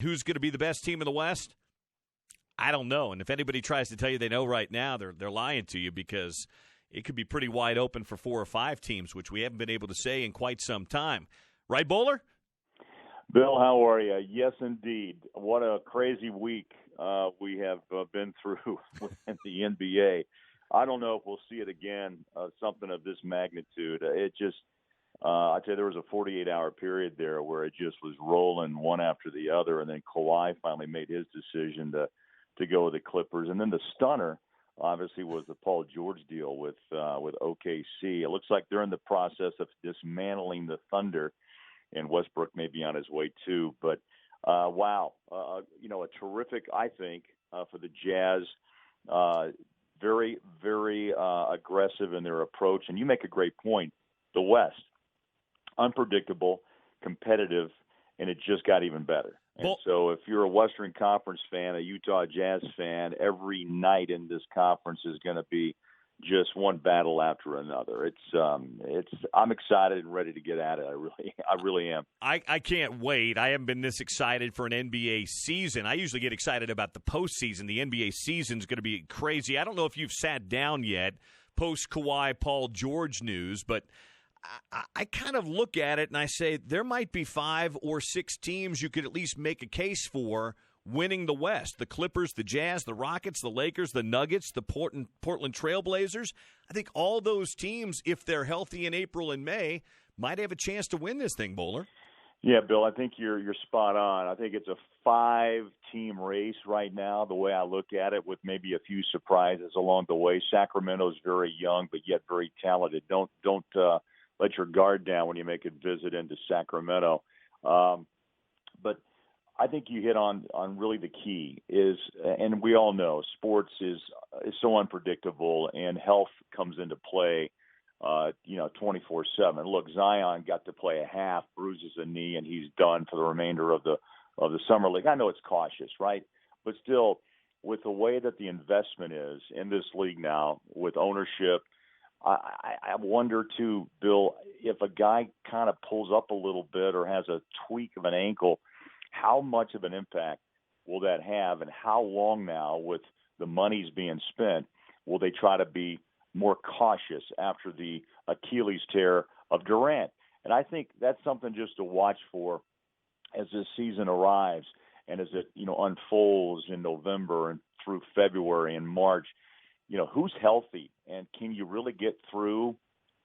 Who's going to be the best team in the West? I don't know. And if anybody tries to tell you they know right now, they're lying to you, because it could be pretty wide open for 4 or 5 teams, which we haven't been able to say in quite some time. Right, Bowler? Bill, how are you? Yes, indeed. What a crazy week we have been through in the NBA. I don't know if we'll see it again, something of this magnitude. It just, I'd say there was a 48-hour period there where it just was rolling one after the other, and then Kawhi finally made his decision to go with the Clippers. And then the stunner, obviously, was the Paul George deal with OKC. It looks like they're in the process of dismantling the Thunder, and Westbrook may be on his way too. But, wow, a terrific, I think, for the Jazz. Very, very aggressive in their approach. And you make a great point. The West, unpredictable, competitive, and it just got even better. And so if you're a Western Conference fan, a Utah Jazz fan, every night in this conference is going to be just one battle after another. I'm excited and ready to get at it. I really am. I can't wait. I haven't been this excited for an NBA season. I usually get excited about the postseason. The NBA season is going to be crazy. I don't know if you've sat down yet post Kawhi Paul George news, but I kind of look at it and I say there might be 5 or 6 teams you could at least make a case for winning the West. The Clippers, the Jazz, the Rockets, the Lakers, the Nuggets, the Portland Trailblazers. I think all those teams, if they're healthy in April and May, might have a chance to win this thing, Bowler. Yeah, Bill, I think you're spot on. I think it's a 5-team race right now, the way I look at it, with maybe a few surprises along the way. Sacramento's very young, but yet very talented. Don't let your guard down when you make a visit into Sacramento. But I think you hit on really the key is, and we all know sports is so unpredictable, and health comes into play, 24/7. Look, Zion got to play a half, bruises a knee, and he's done for the remainder of the summer league. I know it's cautious, right? But still, with the way that the investment is in this league now, with ownership, I wonder too, Bill, if a guy kind of pulls up a little bit or has a tweak of an ankle, how much of an impact will that have, and how long now, with the monies being spent, will they try to be more cautious after the Achilles tear of Durant? And I think that's something just to watch for as this season arrives and as it unfolds in November and through February and March. Who's healthy, and can you really get through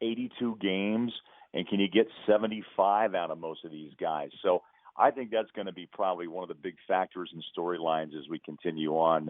82 games, and can you get 75 out of most of these guys? So I think that's going to be probably one of the big factors and storylines as we continue on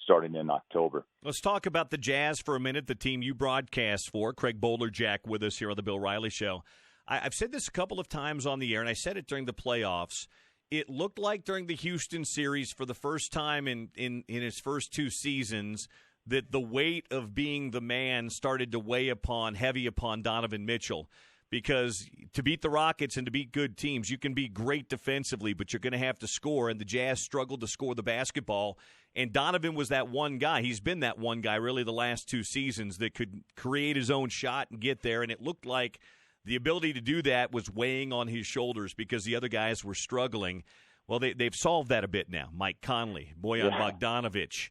starting in October. Let's talk about the Jazz for a minute, the team you broadcast for. Craig Bolerjack with us here on the Bill Riley Show. I've said this a couple of times on the air, and I said it during the playoffs. It looked like during the Houston series, for the first time in its first 2 seasons, that the weight of being the man started to weigh heavy upon Donovan Mitchell. Because to beat the Rockets and to beat good teams, you can be great defensively, but you're going to have to score, and the Jazz struggled to score the basketball. And Donovan was that one guy. He's been that one guy really the last 2 seasons that could create his own shot and get there, and it looked like the ability to do that was weighing on his shoulders because the other guys were struggling. Well, they've solved that a bit now. Mike Conley, Bojan Bogdanovic.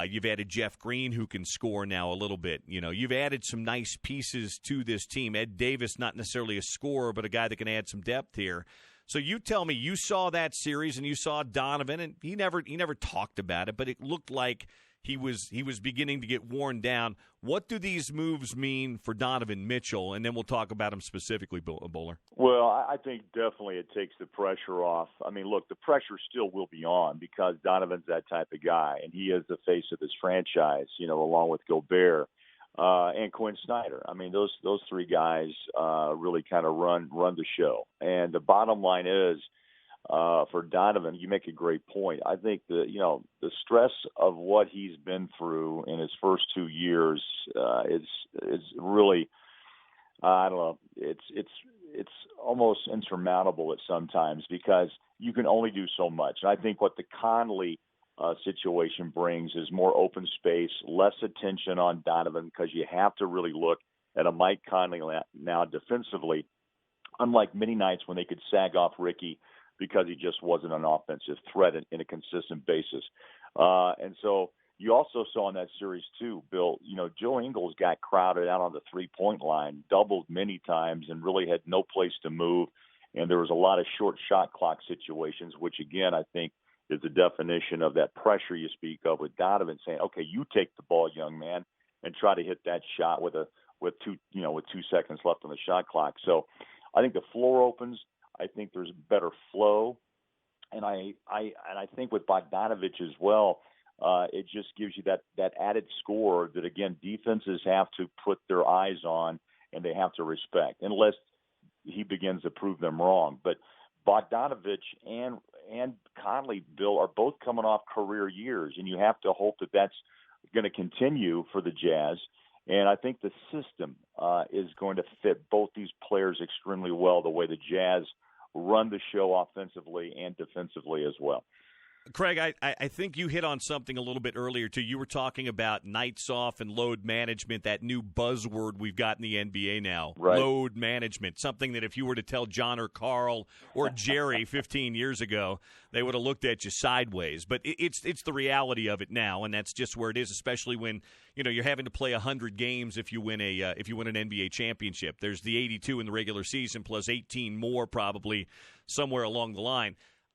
You've added Jeff Green, who can score now a little bit. You've added some nice pieces to this team. Ed Davis, not necessarily a scorer, but a guy that can add some depth here. So you tell me, you saw that series and you saw Donovan, and he never talked about it, but it looked like he was beginning to get worn down. What do these moves mean for Donovan Mitchell? And then we'll talk about him specifically, Bowler. Well, I think definitely it takes the pressure off. I mean, look, the pressure still will be on because Donovan's that type of guy, and he is the face of this franchise, along with Gobert and Quinn Snyder. I mean, those 3 guys really kind of run the show. And the bottom line is, for Donovan, you make a great point. I think the stress of what he's been through in his first 2 years is really, I don't know, it's almost insurmountable at sometimes because you can only do so much. And I think what the Conley situation brings is more open space, less attention on Donovan, because you have to really look at a Mike Conley now defensively, unlike many nights when they could sag off Ricky because he just wasn't an offensive threat in a consistent basis. And so you also saw in that series too, Bill, Joe Ingles got crowded out on the three-point line, doubled many times, and really had no place to move. And there was a lot of short shot clock situations, which, again, I think is the definition of that pressure you speak of, with Donovan saying, okay, you take the ball, young man, and try to hit that shot with 2 seconds left on the shot clock. So I think the floor opens. I think there's better flow. And I think with Bogdanovich as well, it just gives you that added score that, again, defenses have to put their eyes on and they have to respect, unless he begins to prove them wrong. But Bogdanovich and Conley, Bill, are both coming off career years, and you have to hope that that's going to continue for the Jazz. And I think the system is going to fit both these players extremely well, the way the Jazz run the show offensively and defensively as well. Craig, I think you hit on something a little bit earlier, too. You were talking about nights off and load management, that new buzzword we've got in the NBA now, right. Load management, something that if you were to tell John or Carl or Jerry 15 years ago, they would have looked at you sideways. But it's the reality of it now, and that's just where it is, especially when you're having to play 100 games if you win an NBA championship. There's the 82 in the regular season plus 18 more probably somewhere along the line.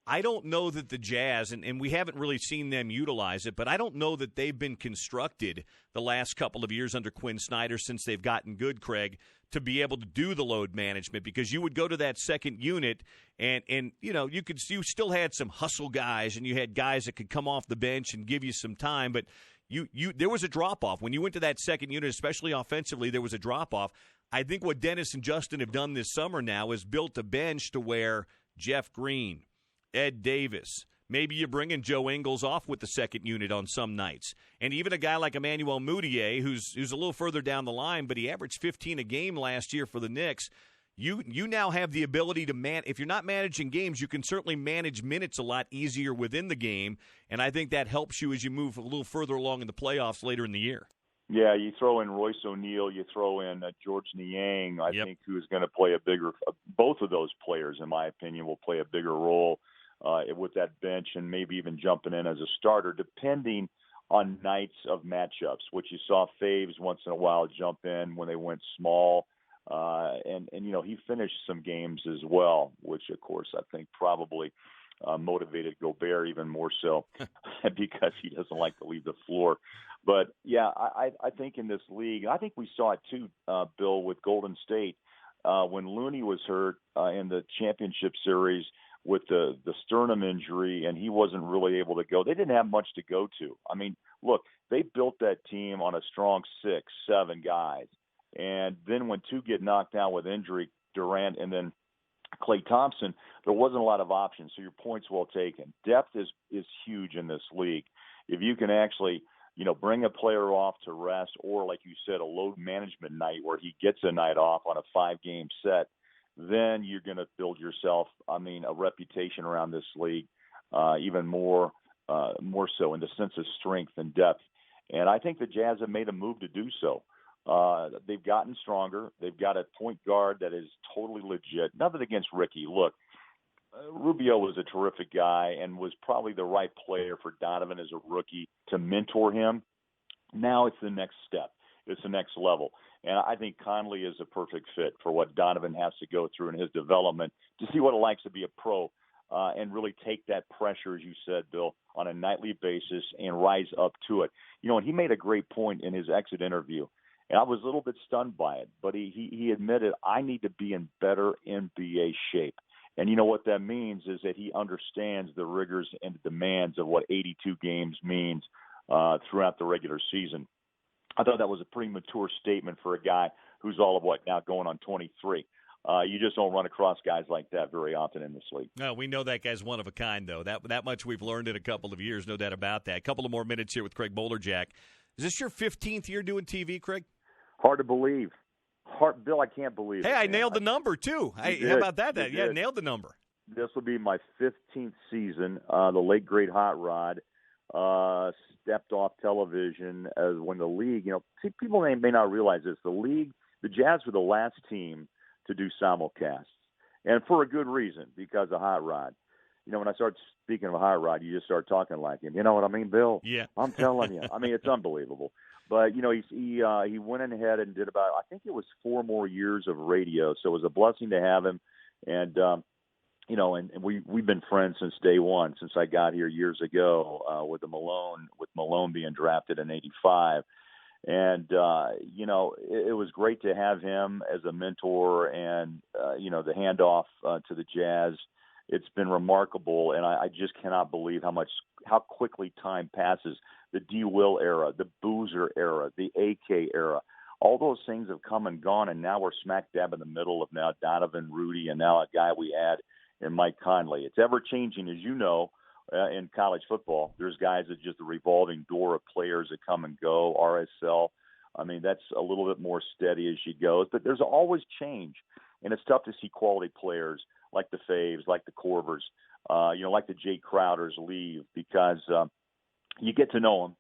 I don't know that the Jazz, and we haven't really seen them utilize it, but I don't know that they've been constructed the last couple of years under Quinn Snyder since they've gotten good, Craig, to be able to do the load management, because you would go to that second unit and you still had some hustle guys, and you had guys that could come off the bench and give you some time, but there was a drop-off. When you went to that second unit, especially offensively, there was a drop-off. I think what Dennis and Justin have done this summer now is built a bench to where Jeff Green, Ed Davis, maybe you bring in Joe Ingles off with the second unit on some nights. And even a guy like Emmanuel Mudiay, who's a little further down the line, but he averaged 15 a game last year for the Knicks. You now have the ability to if you're not managing games, you can certainly manage minutes a lot easier within the game, and I think that helps you as you move a little further along in the playoffs later in the year. Yeah, you throw in Royce O'Neal, you throw in George Niang, I think, who is going to play a bigger both of those players, in my opinion, will play a bigger role with that bench, and maybe even jumping in as a starter, depending on nights of matchups, which you saw Faves once in a while jump in when they went small. And he finished some games as well, which, of course, I think probably motivated Gobert even more so because he doesn't like to leave the floor. But, yeah, I think in this league, I think we saw it too, Bill, with Golden State when Looney was hurt in the championship series with the sternum injury, and he wasn't really able to go. They didn't have much to go to. I mean, look, they built that team on a strong 6, 7 guys. And then when 2 get knocked out with injury, Durant and then Klay Thompson, there wasn't a lot of options. So your point's well taken. Depth is huge in this league. If you can actually, bring a player off to rest, or like you said, a load management night where he gets a night off on a 5-game set, then you're going to build yourself, a reputation around this league, even more so in the sense of strength and depth. And I think the Jazz have made a move to do so. They've gotten stronger. They've got a point guard that is totally legit. Nothing against Ricky. Look, Rubio was a terrific guy and was probably the right player for Donovan as a rookie to mentor him. Now it's the next step. It's the next level. And I think Conley is a perfect fit for what Donovan has to go through in his development to see what it likes to be a pro and really take that pressure, as you said, Bill, on a nightly basis and rise up to it. And he made a great point in his exit interview. And I was a little bit stunned by it, but he admitted, I need to be in better NBA shape. And you know what that means is that he understands the rigors and the demands of what 82 games means throughout the regular season. I thought that was a pretty mature statement for a guy who's all of now going on 23. You just don't run across guys like that very often in this league. No, we know that guy's one of a kind, though. That much we've learned in a couple of years, no doubt about that. A couple of more minutes here with Craig Bolerjack. Is this your 15th year doing TV, Craig? Hard to believe. Bill, I can't believe it. Hey, I nailed the number, too. Hey, how about that? Yeah, nailed the number. This will be my 15th season. The late, great Hot Rod stepped off television as when the league, people may not realize this. The Jazz were the last team to do simulcasts, and for a good reason, because of Hot Rod. when I start speaking of High Rod, you just start talking like him. You know what I mean, Bill? Yeah. I'm telling you. I mean, it's unbelievable. But, he went ahead and did about, I think it was 4 more years of radio. So it was a blessing to have him. And, and we've been friends since day one, since I got here years ago with Malone being drafted in '85. And, it was great to have him as a mentor and, the handoff to the Jazz. It's been remarkable, and I just cannot believe how quickly time passes. The D. Will era, the Boozer era, the AK era, all those things have come and gone, and now we're smack dab in the middle of now Donovan, Rudy, and now a guy we had in Mike Conley. It's ever-changing, as you know, in college football. There's guys that just a revolving door of players that come and go, RSL. I mean, that's a little bit more steady as she goes, but there's always change, and it's tough to see quality players like the Faves, like the Corvers, like the Jay Crowders leave because you get to know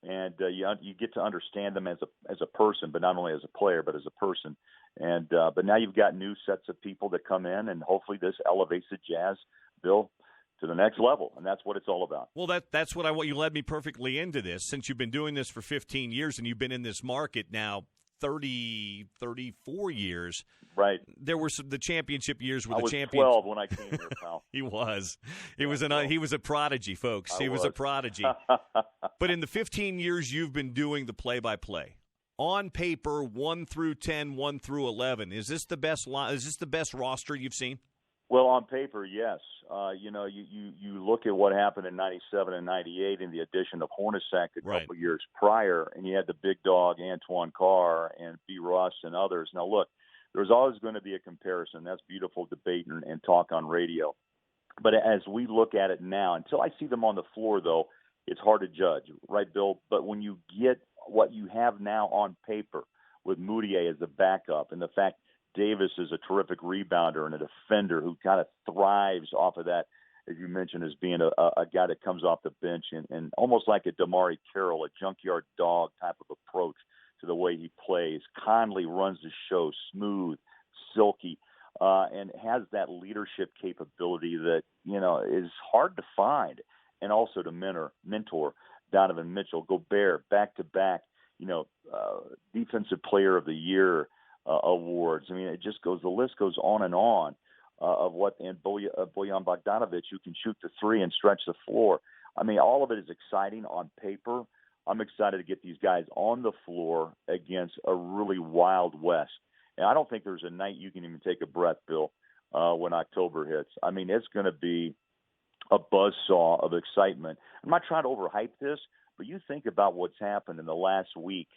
them and you get to understand them as a person, but not only as a player, but as a person. And but now you've got new sets of people that come in, and hopefully this elevates the Jazz, Bill, to the next level, and that's what it's all about. Well, that's what I want. You led me perfectly into this. Since you've been doing this for 15 years and you've been in this market now 34 years. Right. There were the championship years with the champions. I was 12 when I came here, pal. He was. He was a prodigy, folks. He was a prodigy. But in the 15 years you've been doing the play-by-play, on paper, 1 through 10, 1 through 11, is this the best is this the best roster you've seen? Well, on paper, yes. You look at what happened in '97 and '98 in the addition of Hornacek a couple years prior, and you had the big dog Antoine Carr and B. Ross and others. Now, look, there's always going to be a comparison. That's beautiful debate and talk on radio. But as we look at it now, until I see them on the floor, though, it's hard to judge, right, Bill? But when you get what you have now on paper with Moutier as the backup and the fact Davis is a terrific rebounder and a defender who kind of thrives off of that, as you mentioned, as being a guy that comes off the bench and almost like a Damari Carroll, a junkyard dog type of approach to the way he plays. Conley runs the show smooth, silky, and has that leadership capability that, is hard to find, and also to mentor Donovan Mitchell. Gobert, back-to-back, Defensive Player of the Year awards. I mean, the list goes on and on of what, and Bojan Bogdanovic, who can shoot the three and stretch the floor. I mean, all of it is exciting on paper. I'm excited to get these guys on the floor against a really wild West. And I don't think there's a night you can even take a breath, Bill, when October hits. I mean, it's going to be a buzzsaw of excitement. I'm not trying to overhype this, but you think about what's happened in the last week.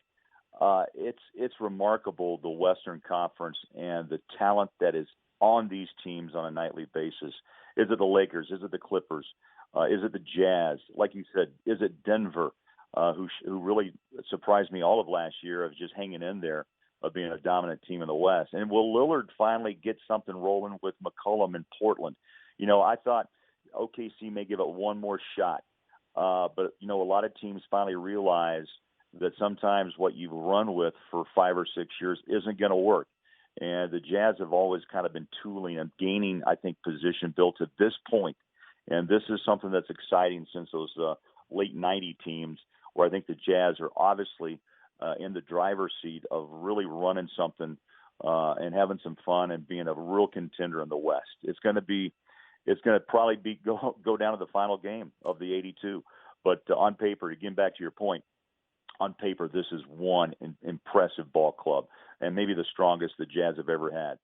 It's remarkable, the Western Conference and the talent that is on these teams on a nightly basis. Is it the Lakers? Is it the Clippers? Is it the Jazz? Like you said, is it Denver, who really surprised me all of last year of just hanging in there, of being a dominant team in the West? And will Lillard finally get something rolling with McCollum in Portland? I thought OKC may give it one more shot. But, a lot of teams finally realize that sometimes what you've run with for 5 or 6 years isn't going to work. And the Jazz have always kind of been tooling and gaining, I think, position built to this point. And this is something that's exciting since those late 90 teams, where I think the Jazz are obviously in the driver's seat of really running something and having some fun and being a real contender in the West. It's going to probably go down to the final game of the 82. But on paper, again, back to your point, on paper, this is one impressive ball club, and maybe the strongest the Jazz have ever had.